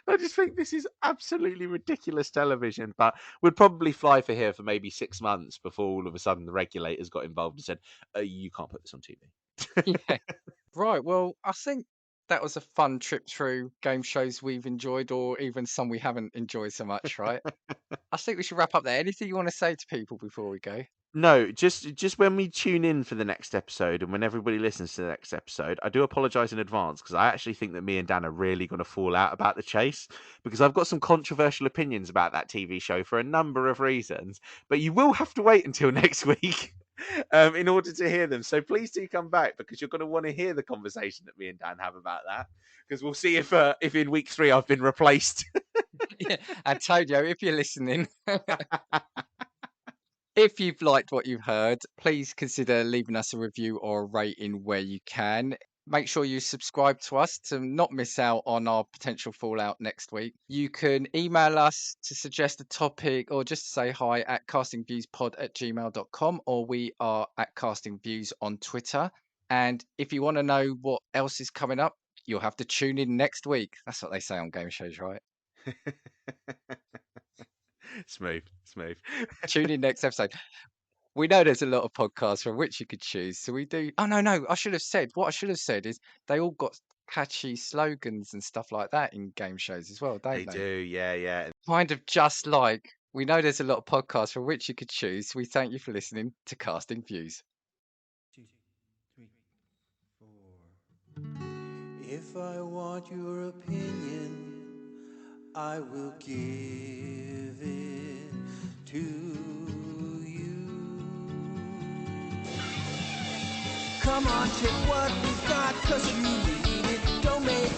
I just think this is absolutely ridiculous television, but we'd probably fly for here for maybe 6 months before all of a sudden the regulators got involved and said, you can't put this on TV. Yeah. Right. Well, I think that was a fun trip through game shows we've enjoyed, or even some we haven't enjoyed so much. Right. I think we should wrap up there. Anything you want to say to people before we go? No, just when we tune in for the next episode and when everybody listens to the next episode, I do apologise in advance because I actually think that me and Dan are really going to fall out about The Chase because I've got some controversial opinions about that TV show for a number of reasons. But you will have to wait until next week in order to hear them. So please do come back because you're going to want to hear the conversation that me and Dan have about that because we'll see if in week 3 I've been replaced. Yeah. Antonio, if you're listening. If you've liked what you've heard, please consider leaving us a review or a rating where you can. Make sure you subscribe to us to not miss out on our potential fallout next week. You can email us to suggest a topic or just say hi at castingviewspod@gmail.com, or we are at castingviews on Twitter. And if you want to know what else is coming up, you'll have to tune in next week. That's what they say on game shows, right? Smooth, smooth. Tune in next episode. We know there's a lot of podcasts from which you could choose. So we do. Oh, no. What I should have said is they all got catchy slogans and stuff like that in game shows as well, They don't do, they? yeah. Kind of just like we know there's a lot of podcasts from which you could choose. We thank you for listening to Casting Views. 2, 3, 4. If I want your opinion, I will give it to you. Come on, take what we've got, 'cause you need it. Don't make